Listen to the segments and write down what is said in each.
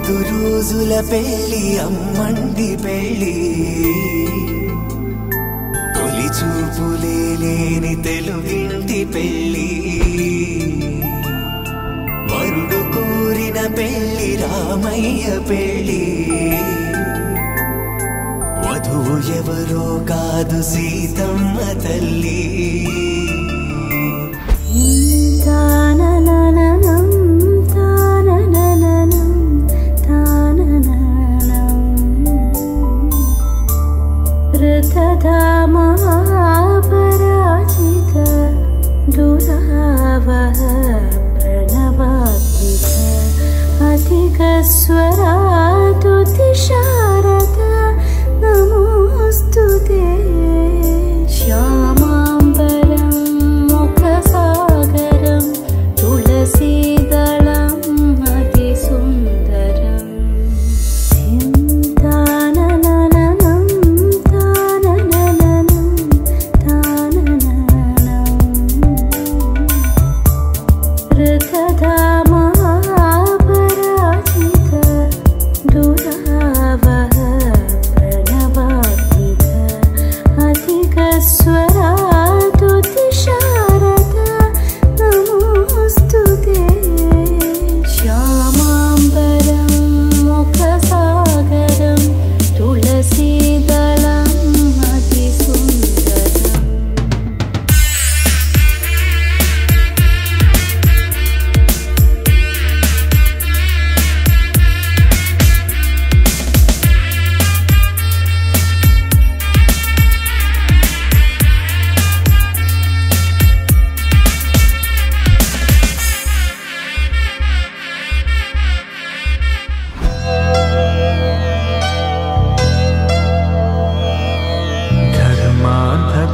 5 రోజుల పెళ్లి అమ్మండి పెళ్లి తొలి చూపులే లేని తెలుగింటి పెళ్లి వరుడు కోరిన పెళ్లి రామయ్య పెళ్లి వధువు ఎవరో కాదు సీతమ్మ తల్లి పరాజిత దురావహ ప్రణవాత్మిక అధిక స్వరాతుతి శారద నమోస్తుతే శ్యామాంబరం ముఖసాగరం తులసీదళం అతి సుందరం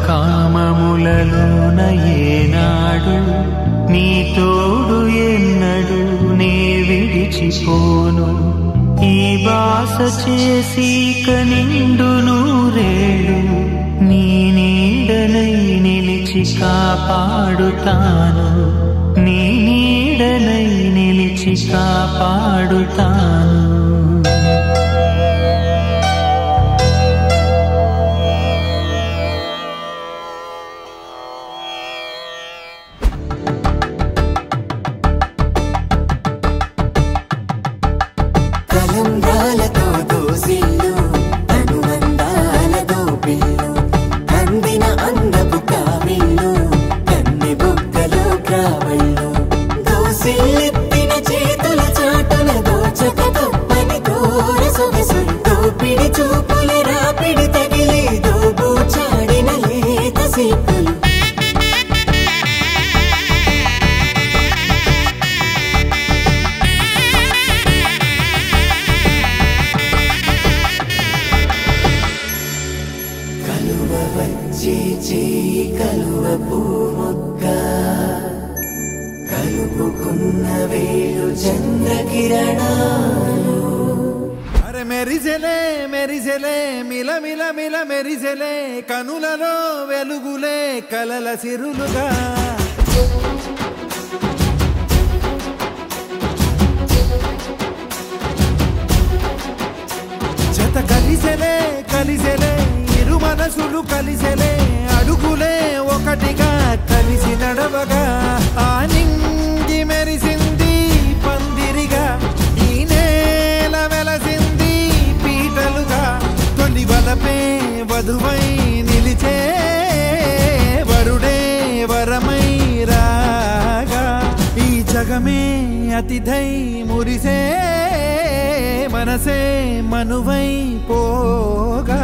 కామములలోన ఏనాడు నీ తోడు ఎన్నడు నే విడిచిపోను ఈ బాస చేసి కనిండు నూరేళ్ళు నీ నీడనై నిలిచి కాపాడుతాను నీ నీడనై నిలిచి కాపాడుతాను తలంబ్రాలతో దోసిల్లు అనుబంధాలతో పిల్లు అందిన అందపు కావిళ్ళు కన్నె బొక్కలో క్రావళ్ళు దోసిల్లెత్తిన చేతుల చాటున దోచక తప్పని దూర సొగసులు దోపిడి చూపుల రాపిడి తగిలి దోబూచాడిన లేత సీపులు కలువ పూమొక్క కలుపుకున్న వేలు చంద్రకిరణాలు అరే మెరిసెలే మెరిసెలే మిల మిల మిల మెరిసెలే కనులలో వెలుగులే కలల సిరులుగా జత కలిసెలే కలిసెలే ఇరు మనసులు కలిసెలే అడుగులే ఒకటిగా కలిసి నడవగా ఆ నింగి మెరిసింది పందిరిగా ఈ నేల వెలసింది పీటలుగా తొలి వలపే వధువై నిలిచే వరుడే వరమై రాగా ఈ జగమే అతిథై మురిసే మనసే మనువై పోగా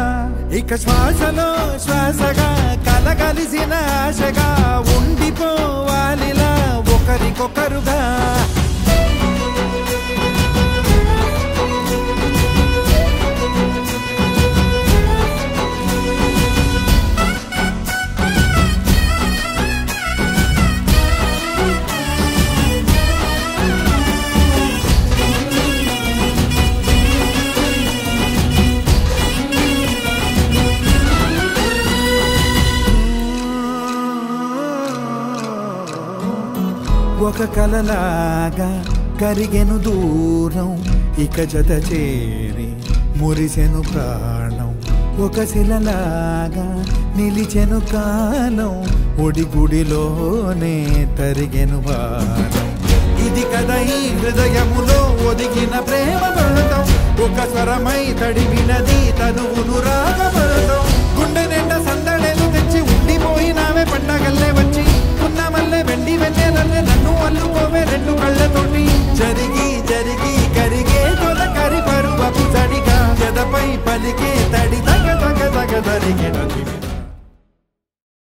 ఇక శ్వాసలో శ్వాసగా కలగలిసిన ఆశగా ఉండిపోవాలిలా ఒకరికొకరుగా ఒక కలలాగా కరిగెను దూరం ఇక జత చేరి మురిసెను ప్రాణం ఒక శిలలాగా నిలిచెను కాలం ఒడిగుడిలోనే తరిగెను బాణం ఇది కదా ఈ హృదయములో ఒదిగిన ప్రేమ పడతాం ఒక స్వరమై తడివినది తనువును రాగపడతాం గుండె నిండా సందడేలు తెచ్చి ఉండిపోయినావే పండగల్లే వచ్చి ఉన్న మల్లె వెండి వెన్నెలల్లే నన్ను అల్లుకోవే రెండు కళ్ళతోటి జరిగి జరిగి కరిగే తొలకరి పరువపు తడిగా ఎదపై పలికే తడి తగ తగ తగ తరిగే